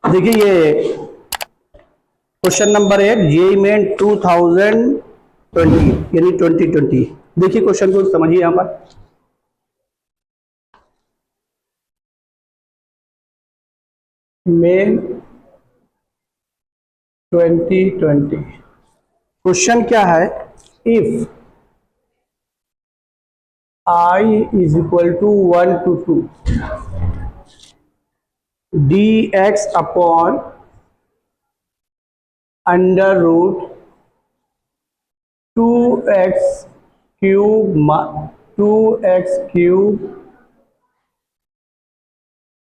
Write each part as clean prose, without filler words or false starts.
देखिए ये question number 1 JEE main 2020 यानी 2020। देखिए क्वेश्चन को समझिए यहां पर। मेन 2020 क्वेश्चन क्या है, if I is equal to 1 to 2 dx upon under root 2x cube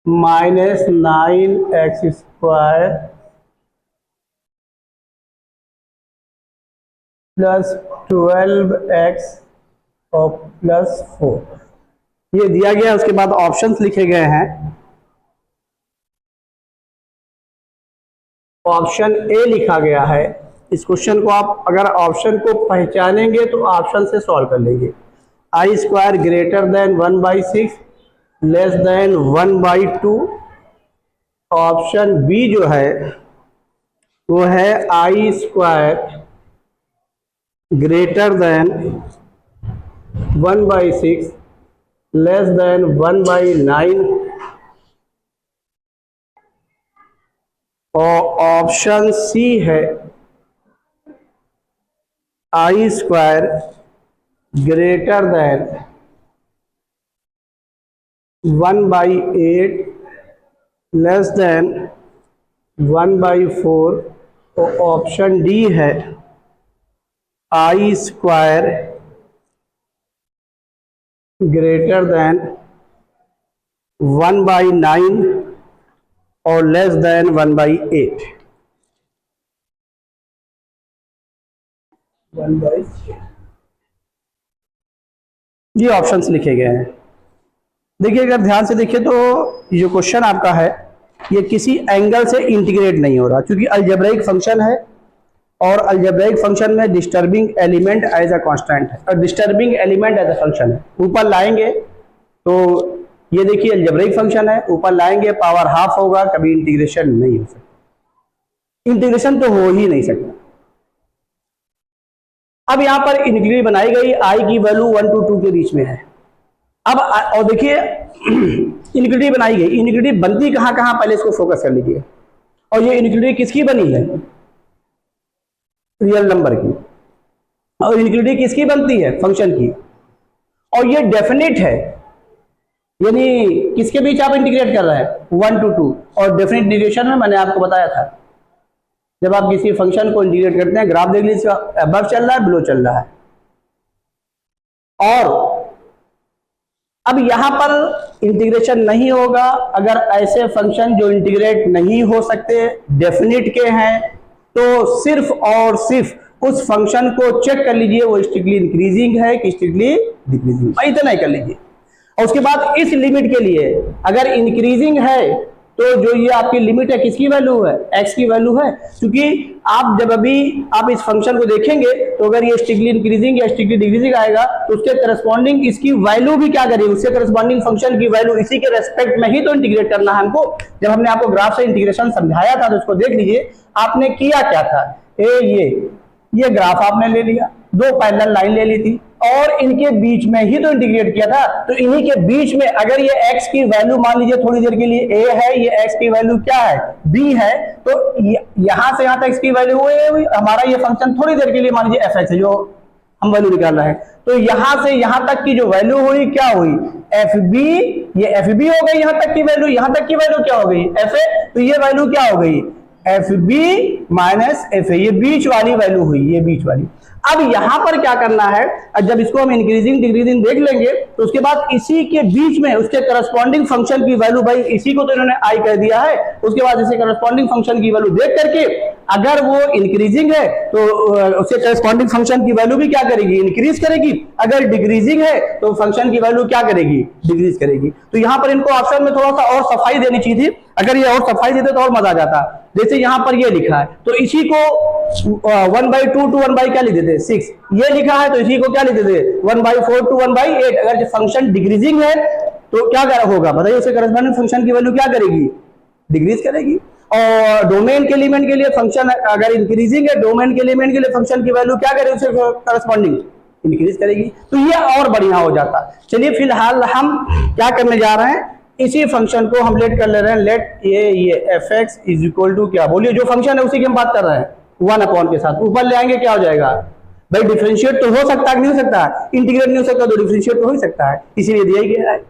minus 9x square plus 12x और प्लस 4 ये दिया गया है। उसके बाद ऑप्शंस लिखे गए हैं। ऑप्शन ए लिखा गया है। इस क्वेश्चन को आप अगर ऑप्शन को पहचानेंगे तो ऑप्शन से सॉल्व कर लेंगे। I square greater than 1/6 less than 1/2। Option B जो है वो है I square greater than 1/6 less than 1/9। और ऑप्शन सी है I square greater than 1/8 less than 1/4। तो ऑप्शन डी है आई स्क्वायर ग्रेटर देन 1/9 और लेस देन 1/8। 1/8 ये ऑप्शंस लिखे गए हैं। देखिए अगर ध्यान से देखिए तो ये क्वेश्चन आपका है ये किसी एंगल से इंटीग्रेट नहीं हो रहा, क्योंकि अलजेब्राइक फंक्शन है और अलजेब्राइक फंक्शन में disturbing element as a constant है और disturbing element as a function है। ऊपर लाएंगे तो ये देखिए अलजेब्राइक फंक्शन है, ऊपर लाएंगे पावर हाफ होगा, कभी इंटीग्रेशन नहीं हो सकता। इंटीग्रेशन तो हो ही नहीं सकता। अब यहां पर इनक्लिडी बनाई गई, आई की वैल्यू 1 to 2 के बीच में है। अब और देखिए इनक्लिडी बनाई गई, इनक्लिडी बनती कहां कहां पहले इसको फोकस कर लीजिए। और ये इनक्लिडी किसकी बनी है? रियल नंबर की। और इनक्लिडी किसकी बनती है? फंक्शन की। और ये डेफिनेट है, यानी किसके बीच आप इंटीग्रेट कर रहे हैं? 1 to 2। और डेफिनेट इंटीग्रेशन में मैंने आपको बताया था, जब आप किसी फंक्शन को इंटीग्रेट करते हैं, ग्राफ देख लीजिए, अबव चल रहा है, बिलो चल रहा है। और अब यहां पर इंटीग्रेशन नहीं होगा अगर ऐसे फंक्शन जो इंटीग्रेट नहीं हो सकते, डेफिनेट के हैं, तो सिर्फ और सिर्फ उस फंक्शन को चेक कर लीजिए वो स्ट्रिक्टली इंक्रीजिंग है कि स्ट्रिक्टली डिक्रीजिंग, इतना ही कर लीजिए। और उसके बाद इस लिमिट के लिए अगर इंक्रीजिंग है तो जो ये आपकी लिमिट है किसकी वैल्यू है? x की वैल्यू है। क्योंकि आप जब अभी आप इस फंक्शन को देखेंगे तो अगर ये स्ट्रिक्टली इंक्रीजिंग या स्ट्रिक्टली डिक्रीजिंग आएगा तो उसके करस्पॉन्डिंग इसकी वैल्यू भी क्या करेगी? उसके करस्पॉन्डिंग फंक्शन की वैल्यू इसी के रेस्पेक्ट में ही तो इंटीग्रेट करना है हमको। जब हमने आपको ग्राफ से इंटीग्रेशन समझाया था तो उसको देख लीजिए, आपने किया क्या था? ये ग्राफ आपने ले लिया, दो पैरेलल लाइन ले ली थी और इनके बीच में ही तो इंटीग्रेट किया था। तो इन्हीं के बीच में अगर ये x की वैल्यू मान लीजिए थोड़ी देर के लिए a है, ये x की वैल्यू क्या है? b है। तो यहां से यहां तक x की वैल्यू हुई, हमारा ये फंक्शन थोड़ी देर के लिए मान लीजिए fx है जो हम वैल्यू निकाल रहे हैं। तो यहां से यहां तक की जो वैल्यू हुई क्या हुई? fb। ये fb हो गई यहां तक की वैल्यू, यहां तक की वैल्यू क्या हो गई? fa। तो ये वैल्यू क्या हो गई? fb माइनस fa, ये बीच वाली वैल्यू हुई, ये बीच वाली। अब यहां पर क्या करना है, जब इसको हम इंक्रीजिंग डिक्रीजिंग देख लेंगे तो उसके बाद इसी के बीच में उसके करस्पॉन्डिंग फंक्शन की वैल्यू, भाई इसी को तो इन्होंने आई कह दिया है, उसके बाद इसे करस्पॉन्डिंग फंक्शन की वैल्यू देख करके अगर वो इंक्रीजिंग है तो उसके करस्पॉन्डिंग फंक्शन की वैल्यू भी क्या करेगी? इंक्रीज करेगी। अगर डिक्रीजिंग है तो फंक्शन की वैल्यू क्या करेगी? डिक्रीज करेगी। तो यहां पर इनको ऑप्शन में थोड़ा सा और सफाई देनी चाहिए थी। अगर ये और सफाई देते तो और मजा आ जाता। जैसे यहां पर ये लिखा है तो इसी को 1/2 to 1 क्या लिख देते? 6। ये लिखा है तो इसी को क्या लिख देते? 1/4 to 1/8। अगर जो फंक्शन डिक्रीजिंग है तो क्या होगा बताइए? उसके करस्पॉन्डिंग फंक्शन की वैल्यू क्या करेगी? डिक्रीज करेगी। और डोमेन के एलिमेंट के लिए फंक्शन अगर इंक्रीजिंग है, डोमेन के एलिमेंट के लिए फंक्शन की वैल्यू क्या करेगी, उसे करस्पॉन्डिंग इंक्रीज करेगी, तो ये और बढ़िया हो जाता। चलिए फिलहाल हम क्या करने जा रहे हैं, इसी फंक्शन को हम लेट कर ले रहे हैं, लेट ये f x is equal to क्या, बोलिए जो फंक्शन है उसी की हम बात कर रहे हैं, 1 के साथ ऊपर ले आएंगे, क्या हो जाएगा भाई, डिफरेंशिएट तो हो सकता है, नहीं हो सकता, इंटीग्रेट नहीं हो सकता, तो डिफरेंशिएट तो हो ही सकता है, इसीलिए दिया ही गया है,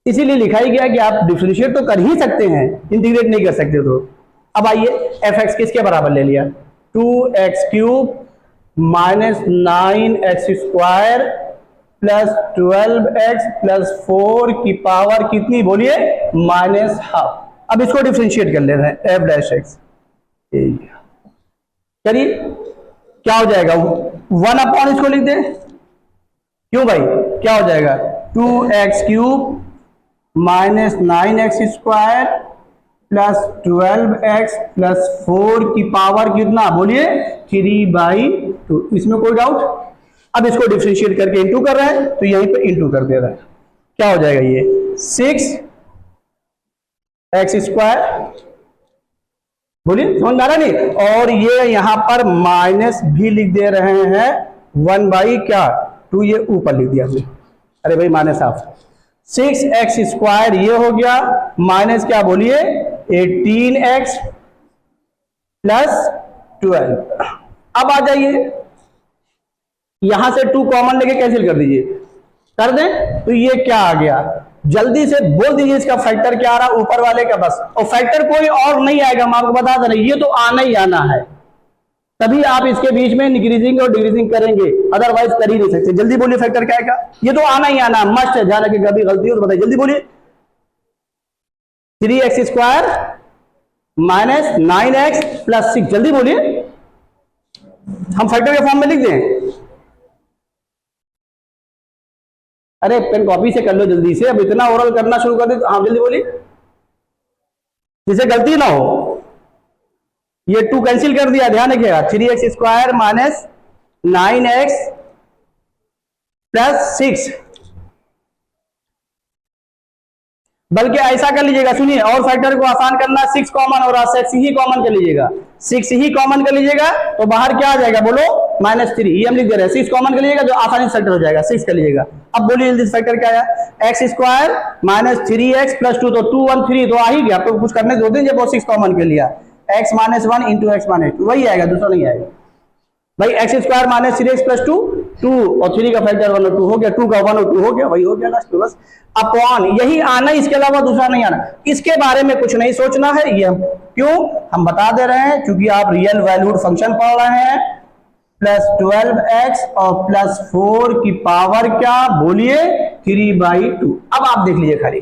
इसीलिए लिखा ही गया कि आप डिफरेंशिएट तो कर ही सकते हैं, इंटीग्रेट नहीं कर सकते। तो अब आइए एफ एक्स किसके बराबर ले लिया, 2x³ minus 9x² plus 12x plus 4 की पावर कितनी, बोलिए -12। अब इसको डिफरेंशिएट कर ले रहे हैं, एफ डैश एक्स करिए, क्या हो जाएगा, 1 इसको लिख दे, क्यों भाई, क्या हो जाएगा, 2x³ minus 9x² plus 12x plus 4 की पावर कितना, बोलिए 3/2। इसमें कोई डाउट। अब इसको डिफरेंशिएट करके इंटू कर रहे हैं, तो यहीं पे इंटू कर दे रहे हैं, क्या हो जाएगा ये 6x², बोलिए समझ में आ रहा नहीं, और ये यहां पर माइनस भी लिख दे रहे हैं 1/2, ये ऊपर लिख दिया हमने, अरे भाई माइनस हाफ, 6x² ये हो गया, माइनस क्या, बोलिए 18x प्लस 12। अब आ जाइए, यहां से 2 कॉमन लेके कैंसिल कर दीजिए, कर दें, तो ये क्या आ गया, जल्दी से बोल दीजिए इसका फैक्टर क्या आ रहा, ऊपर वाले का बस, और फैक्टर कोई और नहीं आएगा, हम आपको बता दे रहे, ये तो आना ही आना है, तभी आप इसके बीच में इंक्रीजिंग और डिक्रीजिंग करेंगे, अदरवाइज कर ही नहीं सकते। जल्दी बोलिए फैक्टर क्या आएगा, ये तो आना ही आना, मस्ट है, ध्यान रखिए, कभी गलती हो तो बताइए, जल्दी बोलिए, 3x² माइनस 9x प्लस 6, जल्दी बोलिए, हम फैक्टर के फॉर्म में लिख दें, अरे पेन कॉपी से कर लो जल्दी से, अब इतना ओरल करना शुरू कर दे, हाँ जल्दी बोलिए, जिससे गलती ना हो। ये 2 कैंसिल कर दिया, ध्यान रखिएगा, 3x² माइनस 9x प्लस 6, बल्कि ऐसा कर लीजिएगा, सुनिए, और फैक्टर को आसान करना, 6 कॉमन और 6 ही कॉमन कर लीजिएगा, 6 ही कॉमन कर लीजिएगा, तो बाहर क्या आ जाएगा, बोलो -3, ये हम लिख दे रहे हैं, 6 कॉमन कर लीजिएगा, जो आसानी से फैक्टर हो जाएगा, 6 कर लीजिएगा। अब बोलिए जल्दी फैक्टर क्या आया, x² माइनस 3x प्लस 2, तो 2 1 3 तो आ ही गया, तो कुछ करने दो दिन, जब वो 6 कॉमन कर लिया, x minus 1 into x minus 2, वही आएगा, दूसरा नहीं आएगा भाई, x² माइनस 3x प्लस 2, 2 और 3 का फैक्टर 1 और 2 हो गया, 2 का 1 और 2 हो गया, वही हो गया लास्ट में, बस अपॉन, यही आना, इसके अलावा दूसरा नहीं आना, इसके बारे में कुछ नहीं सोचना है, ये क्यों हम बता दे रहे हैं, क्योंकि आप रियल वैल्यूड फंक्शन पढ़ रहे हैं, प्लस 12x और प्लस 4 की पावर क्या, बोलिए 3/2। अब आप देख लीजिए खाली,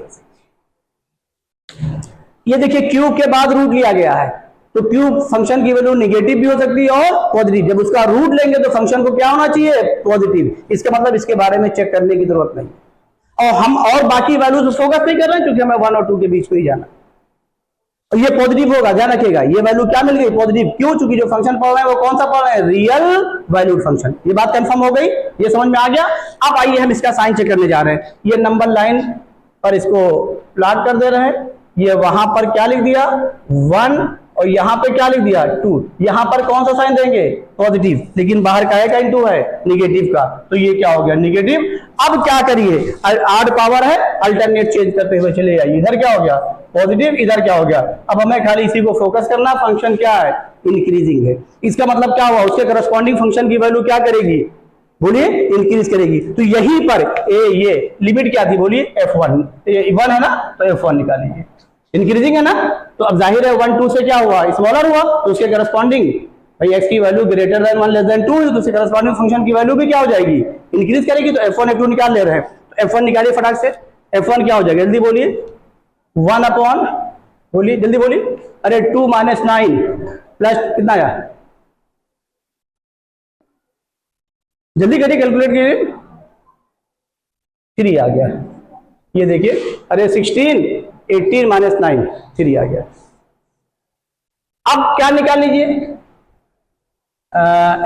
ये देखिए क्यूब के बाद रूट लिया गया है, तो क्यूब फंक्शन की वैल्यू निगेटिव भी हो सकती है और पॉजिटिव, जब उसका रूट लेंगे तो फंक्शन को क्या होना चाहिए, पॉजिटिव, इसका मतलब इसके बारे में चेक करने की जरूरत नहीं, और हम और बाकी वैल्यूज फोकस नहीं कर रहे हैं, क्योंकि हमें 1 और 2 के बीच में ही जाना, और ये पॉजिटिव होगा, ध्यान रखिएगा, ये वैल्यू क्या मिल गई, पॉजिटिव, क्यों, चूंकि जो फंक्शन पढ़ रहे हैं वो कौन सा पढ़ रहे हैं, रियल वैल्यूड फंक्शन, ये बात कंफर्म हो गई, ये समझ में आ गया। अब आइए हम इसका साइन चेक करने जा रहे हैं, ये नंबर लाइन पर इसको प्लॉट कर दे रहे हैं, ये वहां पर क्या लिख दिया 1, और यहां पे क्या लिख दिया 2, यहां पर कौन सा साइन देंगे, पॉजिटिव, लेकिन बाहर का इंटू है निगेटिव का, तो ये क्या हो गया, निगेटिव। अब क्या करिए, आड पावर है, अल्टरनेट चेंज करते हुए चले जाइए, इधर क्या हो गया पॉजिटिव, इधर क्या हो गया, अब हमें खाली इसी को फोकस करना, फंक्शन क्या है, इंक्रीजिंग है, इसका मतलब क्या हुआ, उसके करस्पॉन्डिंग फंक्शन की वैल्यू क्या करेगी, बोलिए इंक्रीज करेगी, तो यहीं पर ये लिमिट क्या थी, बोलिए f1, 1 है ना, तो f1 निकालिए, इंक्रीजिंग है ना, तो अब जाहिर है 1 2 से क्या हुआ, स्मॉलर हुआ, तो उसके करस्पॉन्डिंग भाई x की value greater than 1 less than 2, तो उसके करस्पॉन्डिंग फंक्शन की वैल्यू भी क्या हो जाएगी, इंक्रीज करेगी, तो f1 f2 निकाल ले रहे हैं, तो f1 निकालिए फटाक से, f1 क्या हो जाएगा, जल्दी बोलिए 1 अपॉन, बोलिए जल्दी बोलिए, अरे 2 माइनस 9 प्लस कितना आया, जल्दी करिए कैलकुलेट कीजिए, 3 आ गया, ये देखिए, अरे 16 18 माइनस 9 3 आ गया। अब क्या निकाल लीजिए,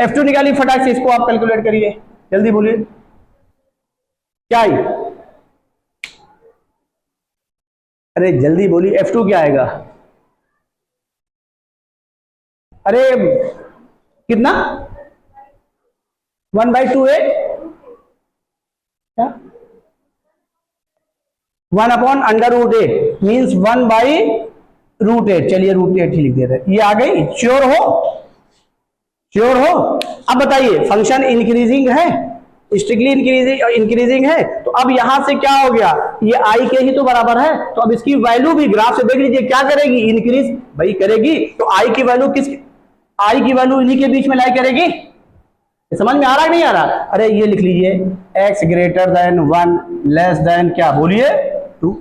f2 निकालिए फटाक से, इसको आप कैलकुलेट करिए, जल्दी बोलिए क्या आई, अरे जल्दी बोलिए f2 क्या आएगा, अरे कितना 1/2a क्या 1/√8 मीन्स 1/√8। चलिए √8 ही लिख दे रहे, ये आ गई। श्योर हो, श्योर हो। अब बताइए फंक्शन इंक्रीजिंग है, स्ट्रिक्टली इंक्रीजिंग है, तो अब यहां से क्या हो गया, ये i के ही तो बराबर है, तो अब इसकी वैल्यू भी ग्राफ से देख लीजिए क्या करेगी, इंक्रीज भाई करेगी। तो i की वैल्यू i की वैल्यू इन्हीं के बीच में लाई करेगी। समझ में आ रहा है नहीं आ रहा? अरे ये लिख लीजिए x greater than 1 less than क्या बोलिए 2।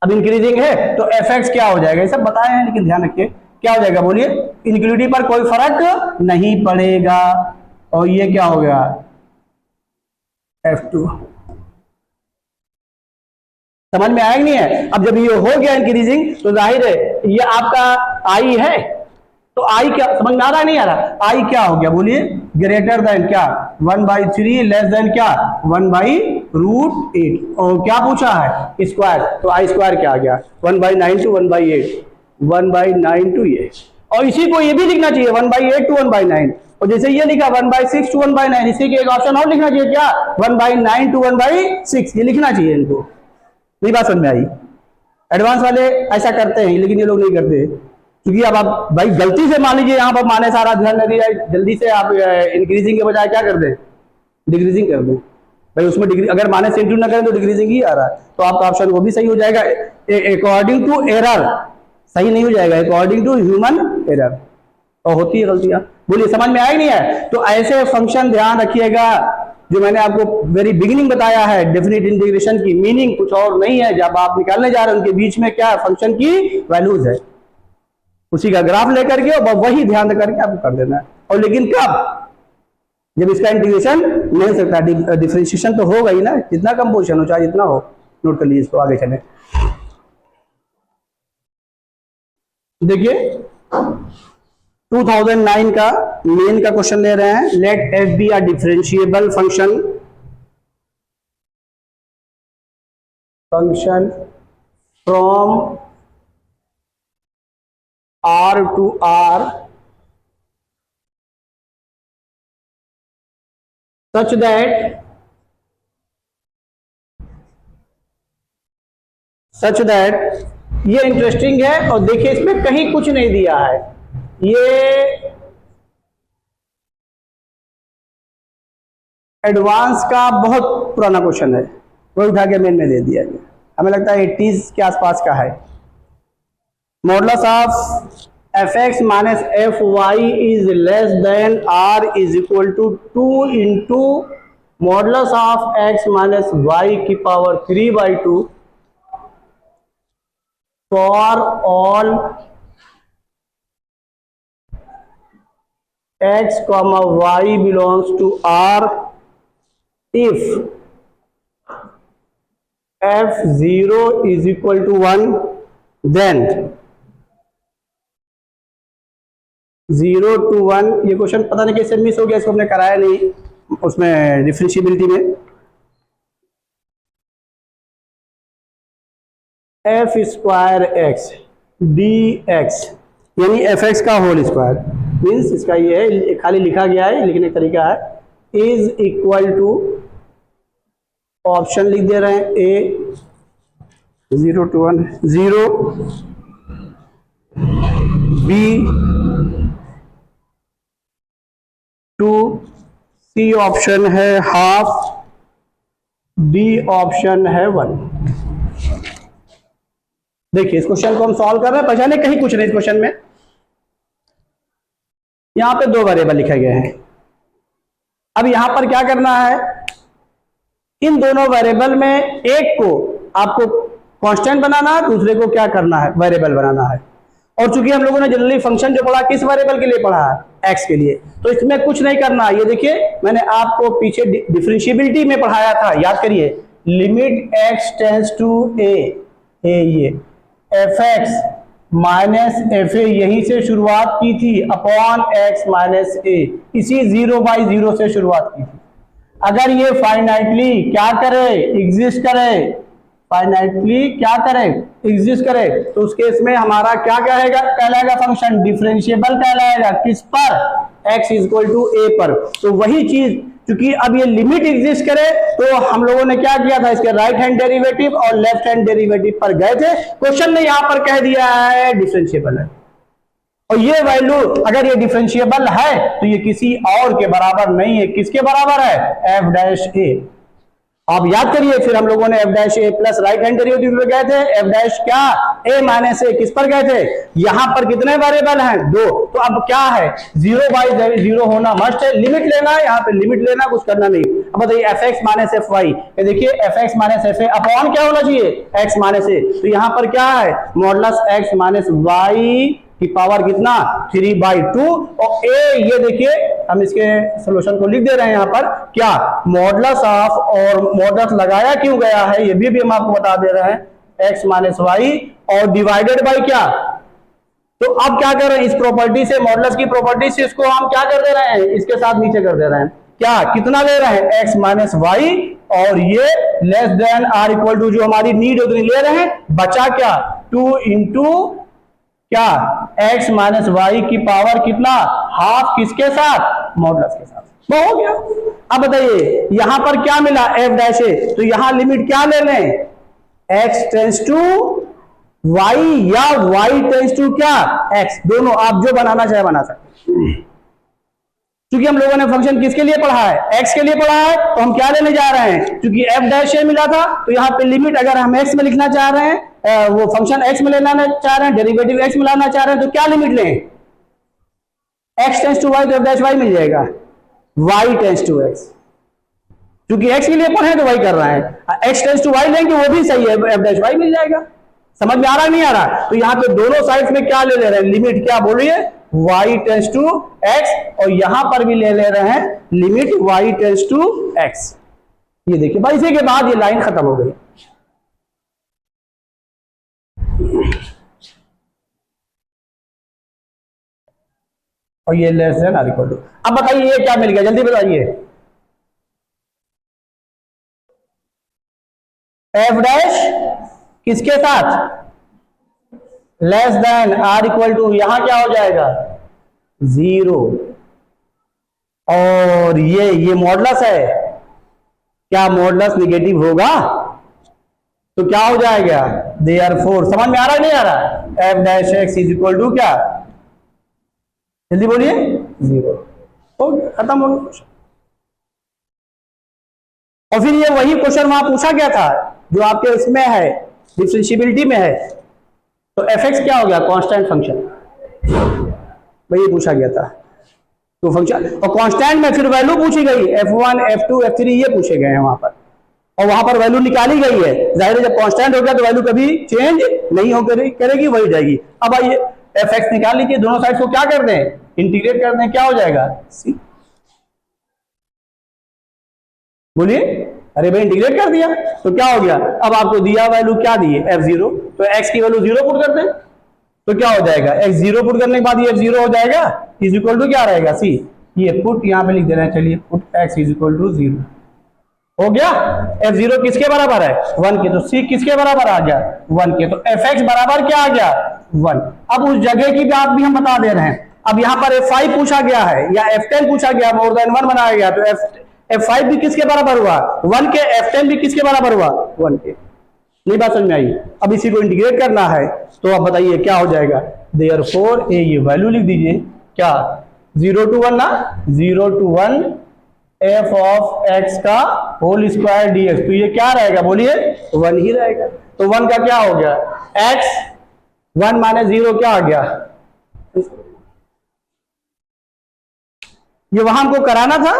अब इंक्रीजिंग है तो fx क्या हो जाएगा, ये सब बताए हैं लेकिन ध्यान रखिए क्या हो जाएगा बोलिए, इनक्लूडिटी पर कोई फर्क नहीं पड़ेगा। और ये क्या हो गया f2। समझ में आया कि नहीं है? अब जब ये हो गया इंक्रीजिंग तो जाहिर है ये आपका i है, तो i क्या समझ में आ रहा है नहीं आ रहा? i क्या हो गया बोलिए, ग्रेटर देन क्या 1/3 लेस देन क्या 1/√8। और क्या पूछा है स्क्वायर, तो i स्क्वायर क्या आ गया 1/9 to 1/8, 1/9 to ये। और इसी को ये भी लिखना चाहिए 1/8 to 1/9। और जैसे ये लिखा 1/6 to 1/9, इसी के एक ऑप्शन और लिखना चाहिए क्या 1/9 to 1/6, ये लिखना चाहिए इनको। नहीं बात समझ में आई? एडवांस वाले ऐसा करते हैं लेकिन ये लोग नहीं करते, क्योंकि अब आप भाई गलती से मान लीजिए यहाँ पर माने सारा ध्यान नहीं दिया, जल्दी से आप इंक्रीजिंग के बजाय क्या कर दें डिक्रीजिंग कर दें। भाई उसमें डिग्री अगर माने से इंटू ना करें तो डिक्रीजिंग ही आ रहा है, तो आपका ऑप्शन वो भी सही हो जाएगा अकॉर्डिंग टू एरर, सही नहीं हो जाएगा अकॉर्डिंग टू ह्यूमन एरर। और होती है गलतियां। बोलिए समझ में आया नहीं है? तो ऐसे फंक्शन ध्यान रखिएगा, जो मैंने आपको वेरी बिगिनिंग बताया है, डेफिनेट इंटीग्रेशन की मीनिंग कुछ और नहीं है। जब आप निकालने जा रहे हैं उनके बीच में क्या फंक्शन की वैल्यूज है, उसी का ग्राफ लेकर के और वही ध्यान करके आपको कर देना है। और लेकिन कब, जब इसका इंटीग्रेशन नहीं हो सकता, डिफरेंशिएशन तो होगा ही ना, जितना कम पोजीशन हो चाहे जितना हो। नोट कर लीजिए इसको, आगे चले। देखिए 2009 का मेन का क्वेश्चन ले रहे हैं, let f be a differentiable function from R to R such that ये इंटरेस्टिंग है। और देखिए इसमें कहीं कुछ नहीं दिया है, ये एडवांस का बहुत पुराना क्वेश्चन है, वो उठा के मेन में दे दिया गया। हमें लगता है 80s के आसपास का है। Modulus of fx minus fy is less than r is equal to 2 into modulus of x minus y की power 3/2 for all x, y belongs to R if f0 is equal to 1 then 0 to 1। ये question पता नहीं कैसे miss हो गया, इसको हमने कराया नहीं उसमें डिफरेंशिएबिलिटी में। f स्क्वायर x dx यानी fx का होल स्क्वायर मीन्स इसका ये है, खाली लिखा गया है, लिखने का तरीका है, इज इक्वल टू ऑप्शन लिख दे रहे हैं a 0 to 1 0, b 2, c option है हाफ, d ऑप्शन है 1। देखिए इस क्वेश्चन को हम सॉल्व कर रहे हैं, पहचाने कहीं कुछ नहीं इस क्वेश्चन में। यहां पे दो वेरिएबल लिखे गए हैं। अब यहां पर क्या करना है, इन दोनों वेरिएबल में एक को आपको कांस्टेंट बनाना है, दूसरे को क्या करना है वेरिएबल बनाना है। और चूंकि हम लोगों ने जनरली फंक्शन जो पढ़ा किस वेरिएबल के लिए पढ़ा है x के लिए, तो इसमें कुछ नहीं करना। ये देखिए मैंने आपको पीछे डिफरेंशिएबिलिटी में पढ़ाया था, याद करिए, limit x tends to a, ये fx माइनस fa यहीं से शुरुआत की थी अपॉन x माइनस a, इसी 0/0 से शुरुआत की थी। अगर ये फाइनाइटली क्या करे एग्जिस्ट करे फाइनाइटली क्या करे, एग्जिस्ट करे, तो उस केस में हमारा क्या कहलाएगा फंक्शन, डिफरेंशिएबल कहलाएगा। किस पर, x इक्वल टू a पर। तो वही चीज, क्योंकि अब ये लिमिट एग्जिस्ट करे, तो हम लोगों ने क्या किया था, इसके राइट हैंड डेरिवेटिव और लेफ्ट हैंड डेरिवेटिव पर गए थे। क्वेश्चन ने यहां पर कह दिया है डिफरेंशिएबल है, और ये वैल्यू अगर ये डिफरेंशिएबल है तो ये किसी और के बराबर नहीं है। किसके बराबर है, एफ डैश ए। आप याद करिए, फिर हम लोगों ने एफ डैश ए प्लस राइट हैंड डेरिवेटिव पे गए थे, एफ डैश क्या, ए माइनस ए, किस पर गए थे, यहां पर कितने वेरिएबल हैं, 2। तो अब क्या है, 0 बाई 0 होना मस्ट है, लिमिट लेना है, यहाँ पे लिमिट लेना, कुछ करना नहीं। अब बताइए f x minus f y, देखिए f x minus f a upon क्या होना चाहिए, एक्स माइनस ए। तो यहाँ पर क्या है, मॉडुलस एक्स माइनस वाई की पावर कितना, 3/2, और ए ये देखिए हम इसके सॉल्यूशन को लिख दे रहे हैं यहाँ पर, क्या मॉडुलस ऑफ, और मॉडुलस लगाया क्यों गया है ये भी हम आपको बता दे रहे हैं, एक्स माइनस वाई और डिवाइडेड बाई क्या। तो अब क्या कर रहे हैं, इस प्रॉपर्टी से, मॉडुलस की प्रॉपर्टी से इसको हम क्या कर दे रहे हैं, इसके साथ नीचे कर दे रहे हैं, क्या कितना ले रहे हैं, एक्स माइनस वाई, और ये less than r equal to जो हमारी नीड उतनी ले रहे हैं, बचा क्या 2 इंटू क्या x माइनस वाई की पावर कितना, हाफ, किसके साथ, मॉडुलस के साथ। वो हो गया। अब बताइए यहां पर क्या मिला, f डैश ए, तो यहां लिमिट क्या ले लें, x टेंस टू y या y टेंस टू क्या x, दोनों आप जो बनाना चाहे बना सकते। क्योंकि हम लोगों ने फंक्शन किसके लिए पढ़ा है, x के लिए पढ़ा है, तो हम क्या लेने जा रहे हैं, क्योंकि f डैश ए मिला था, तो यहाँ पे लिमिट अगर हम x में लिखना चाह रहे हैं, वो फंक्शन x में लेना चाह रहे हैं, डेरिवेटिव x में लाना चाह रहे हैं, तो क्या लिमिट लें, x टेंस टू y, तो f डैश y मिल जाएगा, y टेंस टू x, क्योंकि x के लिए पढ़े तो वही कर रहे हैं, x टेंस टू y लेंगे वो भी सही है, f डैश y मिल जाएगा। समझ में आ रहा नहीं आ रहा, तो यहाँ पे दोनों साइड में क्या ले रहे हैं, लिमिट क्या बोलिए, y टेंस टू x, और यहां पर भी ले रहे हैं limit y tends to x। ये देखिए भाई, इसी के बाद ये लाइन खत्म हो गई। और ये less than r equal to. अब बताइए ये क्या मिल गया, जल्दी बताइए, एफ डैश किसके साथ, less than r equal to, यहां क्या हो जाएगा 0, और ये मॉडुलस है, क्या मॉडुलस निगेटिव होगा, तो क्या हो जाएगा, देयरफॉर, समझ में आ रहा है नहीं आ रहा, f dash x is equal to क्या, जल्दी बोलिए 0, हो गया, खत्म हो गया। और फिर ये वही क्वेश्चन वहां पूछा गया था जो आपके इसमें है, डिफरेंशिएबिलिटी में है, तो एफ एक्स क्या हो गया, कांस्टेंट फंक्शन, वही पूछा गया था, तो फंक्शन, और कांस्टेंट में फिर वैल्यू पूछी गई, f1 f2 f3 ये पूछे गए हैं वहां पर, और वहां पर वैल्यू निकाली गई है। जाहिर है जब कांस्टेंट हो गया तो वैल्यू कभी चेंज नहीं हो करेगी, वही जाएगी। अब आइए एफ एक्स निकाल लीजिए, दोनों साइड को क्या कर दें, इंटीग्रेट कर दें, क्या हो जाएगा सी, बोलिए, अरे भाई इंटीग्रेट कर दिया तो क्या हो गया, अब आपको दिया वैल्यू क्या दी है, f0, तो x की वैल्यू 0 पुट कर दें, तो क्या हो जाएगा, x 0 पुट करने के बाद ये f0 हो जाएगा, इज इक्वल टू क्या रहेगा सी, ये पुट यहां पे लिख दे रहे हैं, चलिए put x is equal to 0 हो गया। f0 किसके बराबर है, 1 के, तो c किसके बराबर आ गया, 1 के, तो fx बराबर क्या आ गया 1। अब उस जगह की बात भी हम बता दे रहे हैं, अब यहाँ पर f5 पूछा गया है या f10 पूछा गया, मोर देन 1 बनाया गया, तो f5 भी किसके बराबर हुआ 1 के, f10 भी किसके बराबर हुआ 1 के। नहीं बात समझ में आई, अब इसी को इंटीग्रेट करना है, तो आप बताइए क्या हो जाएगा, देयरफॉर ए, ये वैल्यू लिख दीजिए क्या, 0 to 1 ना, 0 to 1 f ऑफ x का होल स्क्वायर dx, तो ये क्या रहेगा बोलिए 1 ही रहेगा, तो 1 का क्या हो गया x, 1 माइनस 0 क्या आ गया, ये वहां हमको कराना था,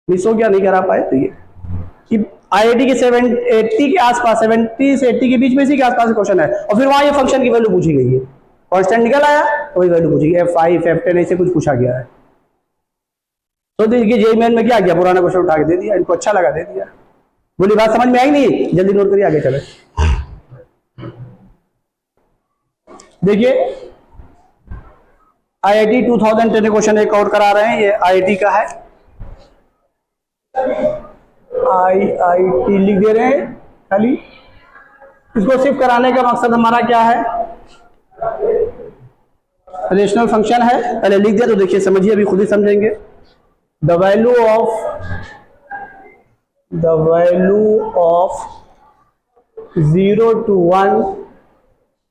मिस हो गया, नहीं करा पाए, तो ये IIT के 80 के आसपास, 70 से 80 के बीच में, इसी के आसपास क्वेश्चन है, और फिर वहां ये फंक्शन की वैल्यू पूछी गई है, कांस्टेंट निकल आया तो वही वैल्यू पूछी गई, f5 f10 ऐसे कुछ पूछा गया है। तो देखिए जेईई मेन में क्या किया, पुराना क्वेश्चन उठा के दे दिया, इनको अच्छा लगा दे दिया, बोली बात समझ में आई नहीं, जल्दी नोट करिए आगे चले। देखिए IIT 2010 क्वेश्चन एक और करा रहे हैं, ये IIT का है, IIT लिख दे रहे हैं खाली। इसको शिफ्ट कराने का मकसद हमारा क्या है, रेशनल फंक्शन है, पहले लिख दिया तो देखिए समझिए, अभी खुद ही समझेंगे। The value of 0 to 1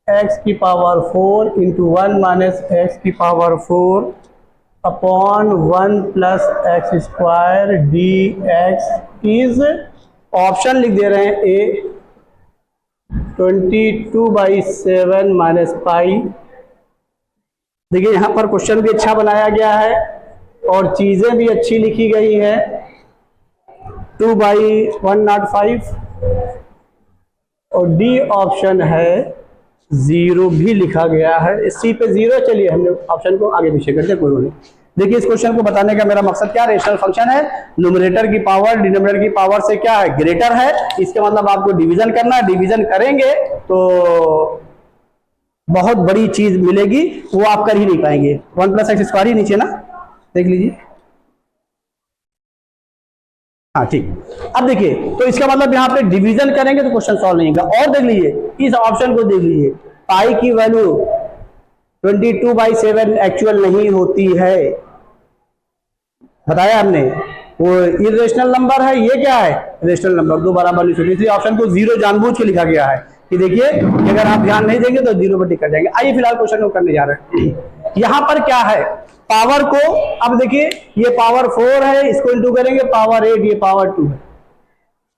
x की पावर 4 into 1 minus x की power 4 upon 1 plus x square dx is, option लिख दे रहे हैं ए 22/7 माइनस पाई। देखिए यहाँ पर क्वेश्चन भी अच्छा बनाया गया है और चीजें भी अच्छी लिखी गई है। 2/105 और डी ऑप्शन है 0 भी लिखा गया है, सी पे 0। चलिए हमने ऑप्शन को आगे पीछे कर दिया, कोई नहीं। देखिए इस क्वेश्चन को बताने का मेरा मकसद क्या, रेशनल फंक्शन है, न्यूमरेटर की पावर डिनोमिनेटर की पावर से क्या है, ग्रेटर है। इसके मतलब आपको डिवीजन करना है, डिवीजन करेंगे तो बहुत बड़ी चीज मिलेगी, वो आप कर ही नहीं पाएंगे। 1 plus x स्क्वायर ही नीचे ना, देख लीजिए। हाँ ठीक। अब देखिए तो इसका मतलब यहाँ पे डिवीजन करेंगे तो क्वेश्चन सॉल्व नहीं होगा। और देख लीजिए इस ऑप्शन को देख लीजिए, पाई की वैल्यू 22/7 एक्चुअल नहीं होती है, बताया हमने, वो इरेशनल नंबर है, ये क्या है, रेशनल नंबर, दो बराबर नहीं होती। इसलिए ऑप्शन को 0 जानबूझ के लिखा गया है कि देखिए कि अगर आप ध्यान नहीं देंगे तो 0 पर टिक कर जाएंगे। आइए फिलहाल क्वेश्चन को करने जा रहे हैं। यहाँ पर क्या है, पावर को, अब देखिए ये पावर 4 है, इसको इंटू करेंगे पावर 8, ये पावर 2 है।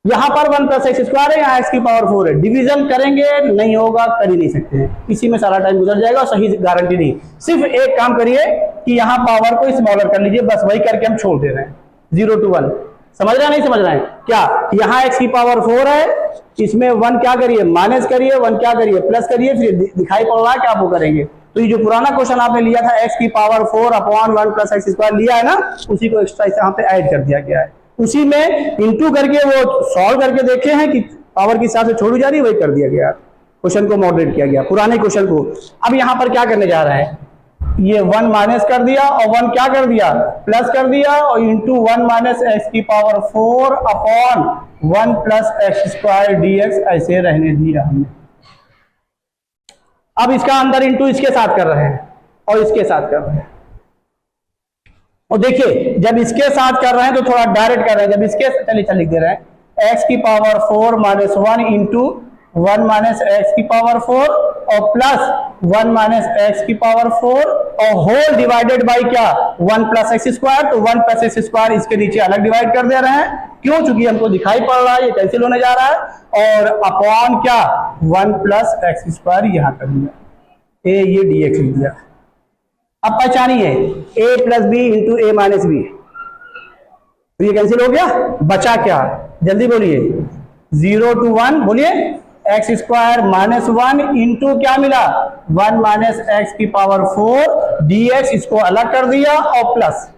यहाँ पर 1 plus x स्क्वायर है, यहाँ x की पावर 4 है। डिवीजन करेंगे नहीं होगा, कर ही नहीं सकते हैं, इसी में सारा टाइम गुजर जाएगा, सही गारंटी नहीं। सिर्फ एक काम करिए कि यहाँ पावर को स्मॉलर कर लीजिए, बस वही करके हम छोड़ दे रहे हैं। 0 to 1 समझ रहे हैं नहीं समझ रहे हैं क्या, यहाँ x की पावर 4 है, इसमें 1 क्या करिए माइनस करिए, 1 क्या करिए प्लस करिए, फिर दिखाई पड़ रहा है क्या, वो करेंगे। तो ये जो पुराना क्वेश्चन आपने लिया था x की power 4 upon 1 plus x square लिया है ना, उसी को एक्स्ट्रा यहाँ पे ऐड कर दिया गया है। उसी में इंटू करके वो सॉल्व करके देखे हैं कि पावर के हिसाब से छोड़ी जा रही है, वही कर दिया गया, क्वेश्चन को मॉडरेट किया गया पुराने क्वेश्चन को। अब यहाँ पर क्या करने जा रहे हैं, ये 1 माइनस कर दिया और 1 क्या कर दिया प्लस कर दिया, और इंटू 1 माइनस एक्स की power 4 upon 1 plus x square dx ऐसे रहने दिया हमने। अब इसका अंदर इंटू इसके साथ कर रहे हैं और इसके साथ कर रहे हैं, और देखिए जब इसके साथ कर रहे हैं तो थोड़ा डायरेक्ट कर रहे हैं, जब इसके, चलिए लिख दे रहे हैं x की power 4 minus 1 into 1 minus x की पावर 4 और प्लस 1 माइनस एक्स की पावर 4 और होल डिवाइडेड बाई क्या 1 plus x स्क्वायर। तो 1 plus x स्क्वायर इसके नीचे अलग डिवाइड कर दे रहे हैं, क्यों, चूंकि हमको दिखाई पड़ रहा है ये कैंसिल होने जा रहा है, और अपॉन क्या 1 plus x स्क्वायर यहां कर दिया, ए ये dx लिख दिया। अब पहचानिए a plus b into a minus b, तो ये कैंसिल हो गया, बचा क्या, जल्दी बोलिए 0 to 1, बोलिए एक्स स्क्वायर माइनस 1 इंटू क्या मिला 1 माइनस एक्स की पावर 4 dx, इसको अलग कर दिया और प्लस,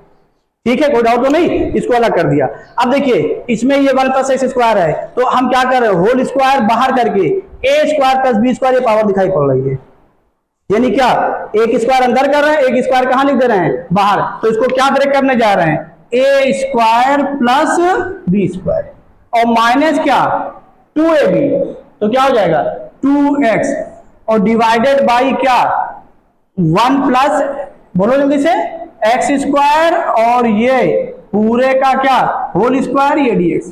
ठीक है कोई डाउट तो नहीं, इसको अलग कर दिया। अब देखिए इसमें ये 1 plus x स्क्वायर है, तो हम क्या कर रहे हैं, होल स्क्वायर बाहर करके a square plus b square, ये पावर दिखाई पड़ रही है, यानी क्या एक स्क्वायर अंदर कर रहे हैं, एक स्क्वायर कहां लिख दे रहे हैं बाहर, तो इसको क्या ब्रेक करने जा रहे हैं, a square plus b square और माइनस क्या 2ab, तो क्या हो जाएगा 2x और डिवाइडेड बाई क्या 1 प्लस, बोलो जल्दी से, एक्स स्क्वायर और ये पूरे का क्या होल स्क्वायर, ये dx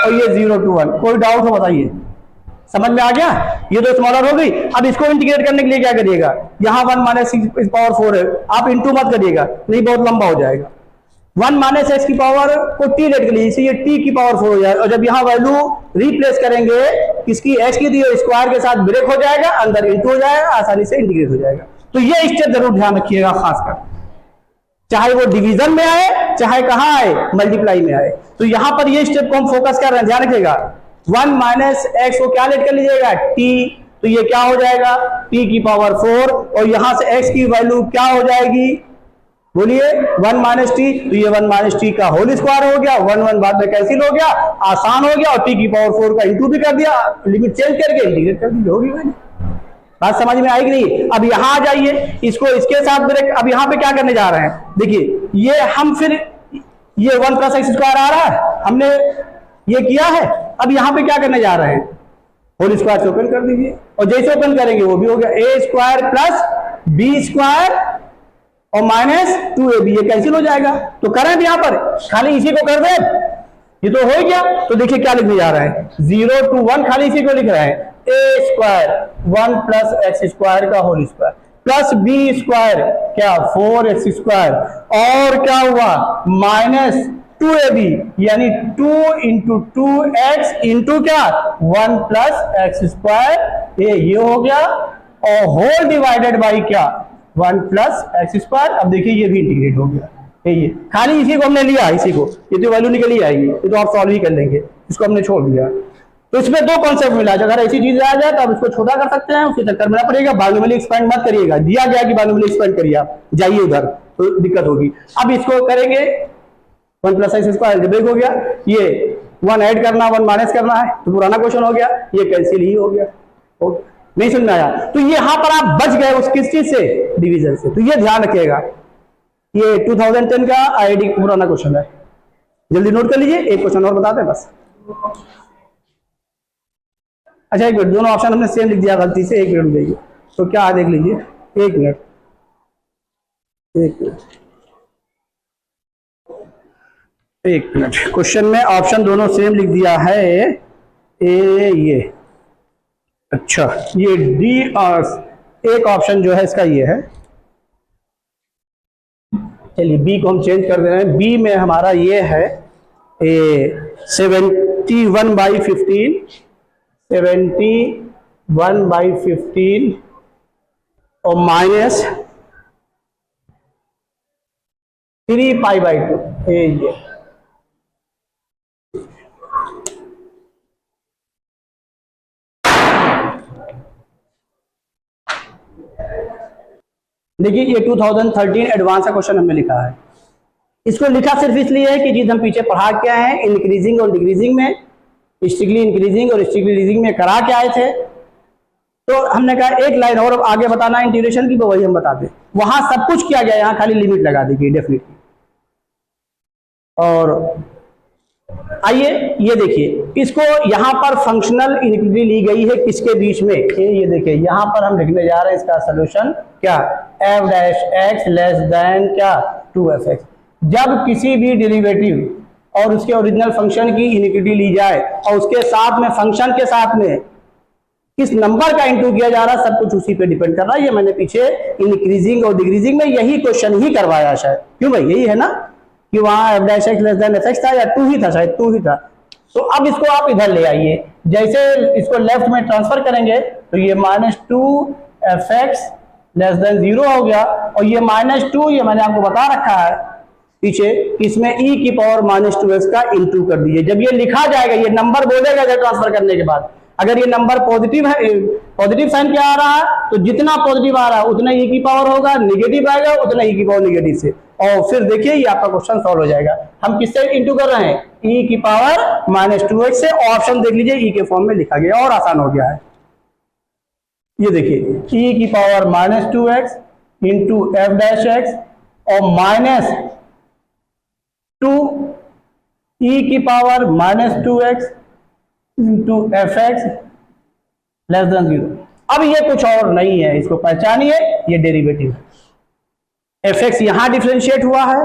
और ये 0 to 1। कोई डाउट हो बताइए, समझ में आ गया, ये तो स्मॉलर हो गई। अब इसको इंटीग्रेट करने के लिए क्या करिएगा, यहाँ 1 माइनस एक्स पावर 4 है, आप इंटू मत करिएगा, नहीं बहुत लंबा हो जाएगा। 1 माइनस एक्स की पावर को टी लेट कर लीजिए, इससे ये टी की पावर 4 हो जाएगा, और जब यहाँ वैल्यू रिप्लेस करेंगे किसकी, एक्स की दी स्क्वायर के साथ ब्रेक हो जाएगा, अंदर इंटू हो जाएगा, आसानी से इंटीग्रेट हो जाएगा। तो ये स्टेप जरूर ध्यान रखिएगा खासकर, चाहे वो डिवीजन में आए चाहे कहाँ आए मल्टीप्लाई में आए, तो यहाँ पर ये स्टेप को हम फोकस कर रहे हैं, ध्यान रखिएगा। 1 माइनस एक्स को क्या लेट कर लीजिएगा टी, तो ये क्या हो जाएगा टी की पावर 4 और यहां से एक्स की वैल्यू क्या हो जाएगी, बोलिए 1 माइनस टी, तो ये 1 माइनस टी का होल स्क्वायर हो गया, 1 1 बाद में कैंसिल हो गया, आसान हो गया, और टी की पावर 4 का इंटू भी कर दिया, लिमिट चेंज करके इंटीग्रेट कर दी, होगी वैल्यू। बात समझ में आएगी नहीं। अब यहां आ जाइए, इसको इसके साथ ब्रेक, अब यहां पे क्या करने जा रहे हैं, देखिए ये हम फिर ये 1 प्लस एक्स स्क्वायर आ रहा है, हमने ये किया है। अब यहाँ पे क्या करने जा रहे हैं, होल स्क्वायर से ओपन कर दीजिए, और जैसे ओपन करेंगे वो भी हो गया ए स्क्वायर प्लस बी स्क्वायर और माइनस 2ab, ये कैंसिल हो जाएगा। तो करें यहाँ पर खाली इसी को कर दे, ये तो हो गया। तो देखिए क्या लिखने जा रहा है, 0 to 1 खाली इसी को लिख रहे हैं, a square 1 plus x square का whole square plus b square क्या 4x स्क्वायर, और क्या हुआ माइनस 2ab यानी 2 इंटू 2x इंटू क्या 1 प्लस एक्स स्क्वायर, ये हो गया, और होल डिवाइडेड बाई क्या 1 प्लस एक्स स्क्वायर। अब देखिए ये भी इंटीग्रेट हो गया, ये खाली इसी को हमने लिया, इसी को, ये तो वैल्यू निकल ही आएगी, ये तो आप सॉल्व ही कर लेंगे, इसको हमने छोड़ दिया। तो इसमें दो कॉन्सेप्ट मिला, अगर ऐसी चीज आ जाए तो आप इसको छोटा कर सकते हैं, उसके चक्कर में ना पड़ेगा, बाइनोमियली एक्सपेंड मत करिएगा, दिया गया कि बाइनोमियली एक्सपेंड करिए, आप जाइए उधर तो दिक्कत होगी। अब इसको करेंगे 1 प्लस एक्स स्क्वायर ब्रेक हो गया, ये 1 ऐड करना 1 माइनस करना है, तो पुराना क्वेश्चन हो गया, ये कैंसिल ही हो गया। नहीं समझ में आया, तो यहाँ पर आप बच गए उस किस चीज से, डिवीजन से। तो ये ध्यान रखिएगा, ये 2010 का आईआईटी पुराना क्वेश्चन है, जल्दी नोट कर लीजिए। एक क्वेश्चन और बता दें बस। अच्छा एक मिनट, दोनों ऑप्शन हमने सेम लिख दिया गलती से, एक मिनट देखिए, तो क्या है देख लीजिए, एक मिनट क्वेश्चन में ऑप्शन दोनों सेम लिख दिया है, ये अच्छा ये डी और एक ऑप्शन जो है इसका ये है, चलिए बी को हम चेंज कर दे रहे हैं। बी में हमारा ये है 71/15 71/15 और माइनस 3π/2, ये देखिए ये 2013 एडवांस का क्वेश्चन हमने लिखा है। इसको लिखा सिर्फ इसलिए है कि चीज हम पीछे पढ़ा क्या है, इंक्रीजिंग और डिक्रीजिंग में, स्ट्रिक्टली इंक्रीजिंग और स्ट्रिक्टली डिक्रीजिंग में करा के आए थे। तो हमने कहा एक लाइन और आगे बताना है इंटीग्रेशन की, तो वही हम बताते, वहां सब कुछ किया गया, यहाँ खाली लिमिट लगा दी गई डेफिनेटली। और आइए ये देखिए, इसको यहाँ पर फंक्शनल इनइक्वालिटी ली गई है किसके बीच में, ये देखिए यहाँ पर हम लिखने जा रहे हैं इसका सोल्यूशन क्या, f' लेस देन क्या 2fx। जब किसी भी डेरिवेटिव और उसके ओरिजिनल फंक्शन की इनइक्वालिटी ली जाए और उसके साथ में फंक्शन के साथ में किस नंबर का इंटू किया जा रहा है, सब कुछ उसी पे डिपेंड कर रहा है। ये मैंने पीछे इंक्रीजिंग और डिक्रीजिंग में यही क्वेश्चन ही करवाया शायद, क्यों भाई यही है ना, कि वहां f' लेस देन fx था या 2 ही था, शायद 2 ही था। तो अब इसको आप इधर ले आइए, जैसे इसको लेफ्ट में ट्रांसफर करेंगे तो ये -2fx लेस देन 0 हो गया, और ये -2 ये मैंने आपको बता रखा है पीछे, इसमें e की पावर -2x का इंटू कर दीजिए। जब ये लिखा जाएगा, ये नंबर बोलेगा इधर ट्रांसफर करने के बाद, अगर ये नंबर पॉजिटिव है, पॉजिटिव साइन क्या आ रहा है, तो जितना पॉजिटिव आ रहा है उतना e की पावर होगा, निगेटिव आएगा उतना e की पावर निगेटिव से, और फिर देखिए ये आपका क्वेश्चन सॉल्व हो जाएगा। हम किससे इंटू कर रहे हैं, e की पावर -2x से, ऑप्शन देख लीजिए e के फॉर्म में लिखा गया और आसान हो गया है। ये देखिए e की पावर -2x इंटू f' और -2 e की power -2x into fx less than 0। अब ये कुछ और नहीं है, इसको पहचानिए, ये डेरिवेटिव है। fx यहां डिफरेंशिएट हुआ है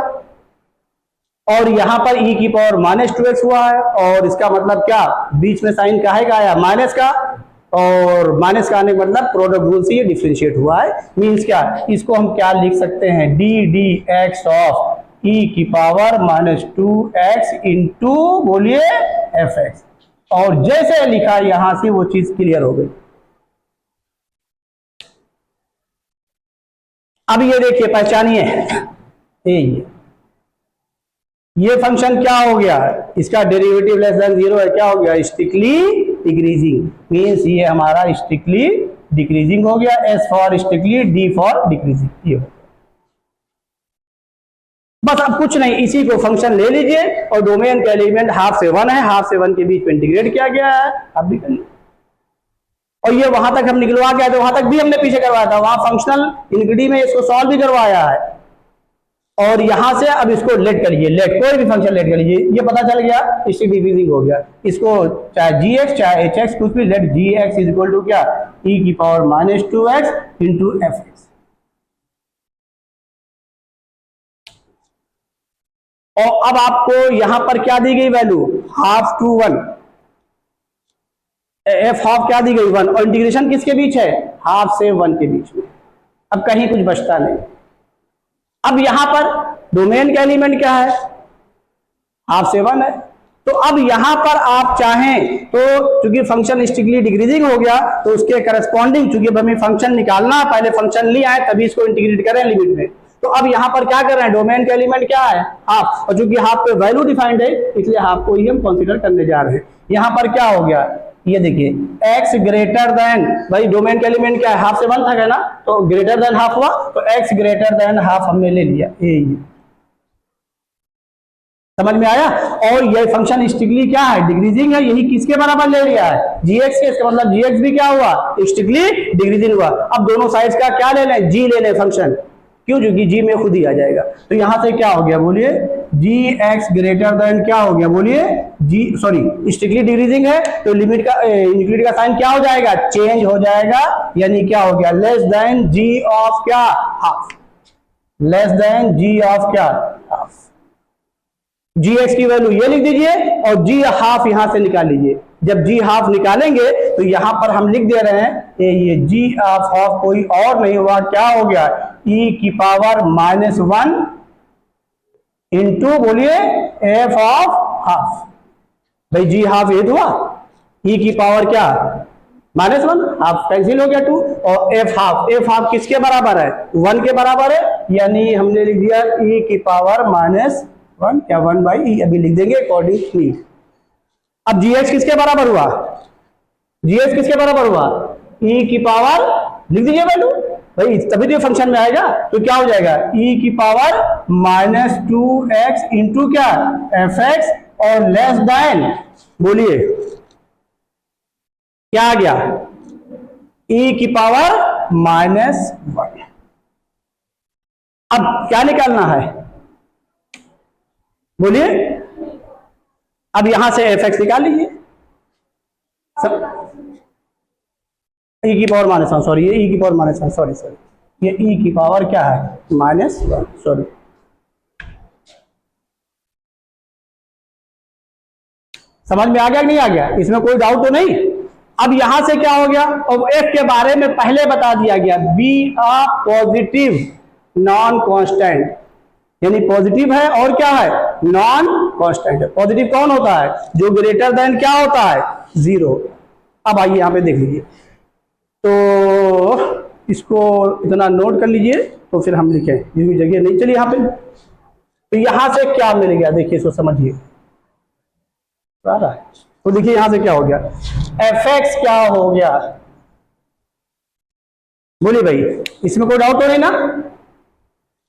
और यहां पर e की पावर -2x हुआ है, और इसका मतलब क्या, बीच में साइन काहे का आया, माइनस का, और माइनस का आने का मतलब प्रोडक्ट रूल से ये डिफरेंशिएट हुआ है। मींस क्या, इसको हम क्या लिख सकते हैं, ddx ऑफ e की पावर -2x इंटू बोलिए fx, और जैसे लिखा यहां से वो चीज क्लियर हो गई। अब ये देखिए पहचानिए, ये फंक्शन क्या हो गया, इसका डेरिवेटिव लेस देन 0 है, क्या हो गया, स्ट्रिक्टली डिक्रीजिंग, मींस ये हमारा स्ट्रिक्टली डिक्रीजिंग हो गया, S for strictly, D for decreasing, ये हो। बस अब कुछ नहीं, इसी को फंक्शन ले लीजिए और डोमेन का एलिमेंट हाफ से 1 है, हाफ से 1 के बीच में इंटीग्रेट किया गया है, अब भी कर लीजिए। और ये वहां तक हम निकलवा के आए थे, वहां तक भी हमने पीछे करवाया था, वहां फंक्शनल इनइक्वालिटी में इसको सॉल्व भी करवाया है, और यहां से अब इसको लेट करिए, लेट कोई भी फंक्शन लेट कर लीजिए, ये पता चल गया स्ट्रिक्ट डिक्रीजिंग हो गया। इसको चाहे जी एक्स चाहे एच एक्स कुछ भी, let g x is equal to क्या, ई की power minus 2x into f x. और अब आपको यहां पर क्या दी गई value, half to 1, f half क्या दी गई 1, और इंटीग्रेशन किसके बीच है, हाफ से 1 के बीच में। अब कहीं कुछ बचता नहीं। अब यहां पर डोमेन का एलिमेंट क्या है, हाफ से 1 है। तो अब यहां पर आप चाहें तो चूंकि फंक्शन स्ट्रिक्टली डिक्रीजिंग हो गया तो उसके करस्पॉन्डिंग, चूंकि हमें फंक्शन निकालना है, पहले फंक्शन ले आए तभी इसको इंटीग्रेट करें लिमिट में। तो अब यहां पर क्या कर रहे हैं, डोमेन का एलिमेंट क्या है, हाफ, और चूंकि हाफ पे वैल्यू डिफाइंड है इसलिए हाफ को ही हम कंसीडर करने जा रहे हैं। यहां पर क्या हो गया, ये देखिए x ग्रेटर देन, भाई डोमेन का एलिमेंट क्या है, हाफ से 1 था ना, तो ग्रेटर देन हाफ हुआ, तो x ग्रेटर देन हाफ हमने ले लिया, ये समझ में आया। और ये फंक्शन स्ट्रिक्टली क्या है, डिक्रीजिंग है, यही किसके बराबर ले लिया है, gx के, इसका मतलब gx भी क्या हुआ, स्ट्रिक्टली डिक्रीजिंग हुआ। अब दोनों साइड्स का क्या ले लें, g ले लें फंक्शन, क्यों, क्योंकि g में खुद ही आ जाएगा। तो यहां से क्या हो गया बोलिए, gx ग्रेटर देन क्या हो गया बोलिए, g सॉरी स्ट्रिक्टली डिक्रीजिंग है तो लिमिट का इंक्रीज का साइन क्या हो जाएगा, चेंज हो जाएगा, यानी क्या हो गया, लेस देन g ऑफ क्या, half, less than g of क्या, हाफ। gx की वैल्यू ये लिख दीजिए और g हाफ यहां से निकाल लीजिए। जब g हाफ निकालेंगे तो यहां पर हम लिख दे रहे हैं ये g ऑफ हाफ कोई और नहीं हुआ, क्या हो गया, e की पावर माइनस 1 इंटू बोलिए एफ ऑफ हाफ। भाई जी हाफ ये हुआ, e की पावर क्या माइनस 1, हाफ कैंसिल हो गया 2, और एफ हाफ किसके बराबर है, 1 के बराबर है, यानी हमने लिख दिया e की पावर माइनस 1 क्या 1 बाई ई, अभी लिख देंगे अकॉर्डिंग टू। अब gx किसके बराबर हुआ, gx किसके बराबर हुआ, e की पावर लिख दीजिए वैल्यू, भाई तभी तो फंक्शन में आएगा, तो क्या हो जाएगा, e की पावर माइनस 2x इंटू क्या एफ एक्स, और लेस देन बोलिए क्या आ गया, e की पावर माइनस 1। अब क्या निकालना है बोलिए, अब यहां से एफ एक्स निकाल लीजिए, e की पावर माइनस 1, सॉरी ये e की पावर माइनस 1, सॉरी ये e की पावर क्या है माइनस 1, सॉरी। समझ में आ गया कि नहीं आ गया, इसमें कोई डाउट तो नहीं। अब यहां से क्या हो गया, अब f के बारे में पहले बता दिया गया, be a positive non constant, यानी पॉजिटिव है और क्या है, नॉन कांस्टेंट है। पॉजिटिव कौन होता है, जो ग्रेटर देन क्या होता है, 0। अब आइए यहां पे देख लीजिए, तो इसको इतना नोट कर लीजिए, तो फिर हम लिखें, जिसकी जगह नहीं चली यहां पे। तो यहां से क्या मिल गया, देखिए इसको समझिए, तो देखिए यहां से क्या हो गया, एफ एक्स क्या हो गया, बोलिए भाई इसमें कोई डाउट तो नहीं ना।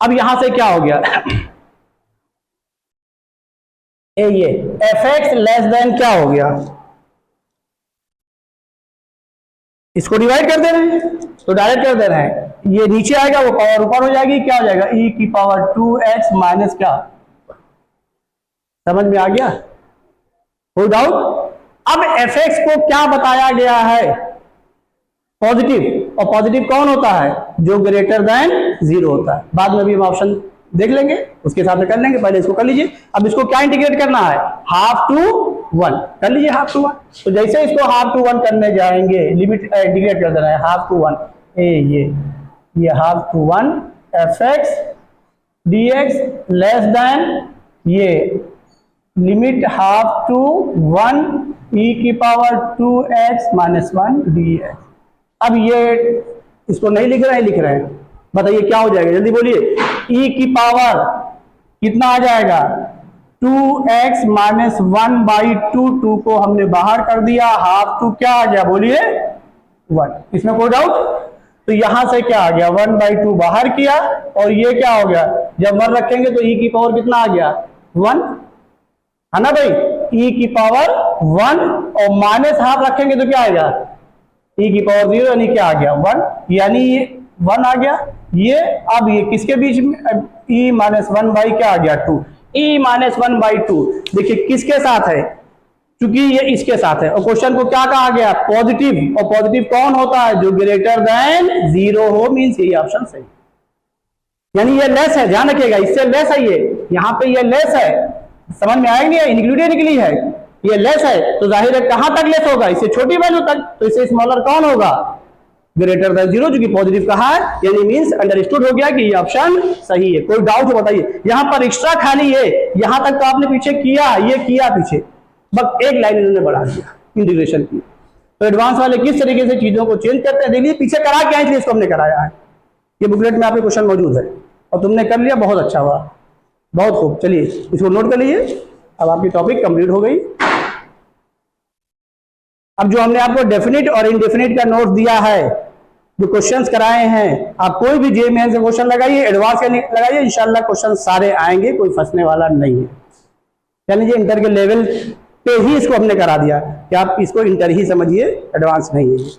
अब यहां से क्या हो गया, ये एफ एक्स लेस देन क्या हो गया, इसको डिवाइड कर दे रहे हैं, तो डायरेक्ट कर दे रहे हैं, ये नीचे आएगा वो पावर ऊपर हो जाएगी, क्या हो जाएगा, e की पावर 2x माइनस क्या, समझ में आ गया, कोई डाउट। अब एफ एक्स को क्या बताया गया है, पॉजिटिव, और पॉजिटिव कौन होता है, जो ग्रेटर देन 0 होता है। बाद में भी हम ऑप्शन देख लेंगे, उसके हिसाब से कर लेंगे, पहले इसको कर लीजिए। अब इसको क्या इंटीग्रेट करना है, हाफ टू 1 कर लीजिए, हाफ टू 1। तो जैसे इसको हाफ टू 1 करने जाएंगे, लिमिट इंटीग्रेट कर देना है, हाफ टू 1 ये half to 1 f x d x less than ये लिमिट हाफ टू 1 e की पावर 2x माइनस 1 dx। अब ये इसको नहीं लिख रहे हैं, लिख रहे हैं, बताइए क्या हो जाएगा, जल्दी बोलिए, e की पावर कितना आ जाएगा, 2x माइनस 1 बाई 2 को हमने बाहर कर दिया, हाफ टू क्या आ गया बोलिए 1, इसमें कोई डाउट। तो यहां से क्या आ गया, 1 बाई 2 बाहर किया, और ये क्या हो गया, जब 1 रखेंगे तो e की पावर कितना आ गया 1, है ना भाई, e की पावर 1, और माइनस हाफ रखेंगे तो क्या आएगा, e की पावर 0, यानी क्या आ गया 1, यानी ये 1 आ गया। ये अब ये किसके बीच में, e माइनस 1/, क्या आ गया 2, e माइनस 1/2। देखिए किसके साथ है, क्योंकि ये इसके साथ है, और क्वेश्चन को क्या कहा गया, पॉजिटिव, और पॉजिटिव कौन होता है, जो ग्रेटर देन 0 हो, मीन्स ये ऑप्शन सही, यानी ये लेस है, ध्यान रखिएगा, इससे लेस है, ये यहाँ पे ये लेस है, समझ में आएंगे, इंक्लूडेड निकली है, ये लेस है, तो जाहिर है कहां तक लेस होगा, इससे छोटी वैल्यू तक, तो इससे स्मॉलर कौन होगा, ग्रेटर देन 0, जो कि पॉजिटिव कहा है, यानी मींस अंडरस्टूड हो गया कि ये ऑप्शन सही है। कोई डाउट हो बताइए, यहां पर एक्स्ट्रा खाली है, यहां तक तो आपने पीछे किया, ये किया पीछे, बस एक लाइन इन्होंने बढ़ा दिया इंटीग्रेशन की। तो एडवांस वाले किस तरीके से चीजों को चेंज करते हैं, देखिए पीछे करा के आए थे, इसको हमने कराया है, ये बुकलेट में आपके क्वेश्चन मौजूद है, और तुमने कर लिया, बहुत अच्छा हुआ, बहुत खूब। चलिए इसको नोट कर लीजिए, अब आपकी टॉपिक कंप्लीट हो गई। अब जो हमने आपको डेफिनिट और इनडेफिनिट का नोट दिया है, जो क्वेश्चंस कराए हैं, आप कोई भी जे मेन से क्वेश्चन लगाइए, एडवांस का लगाइए, इंशाल्लाह क्वेश्चन सारे आएंगे, कोई फंसने वाला नहीं है। कह लीजिए इंटर के लेवल पे ही इसको हमने करा दिया कि आप इसको इंटर ही समझिए, एडवांस नहीं है।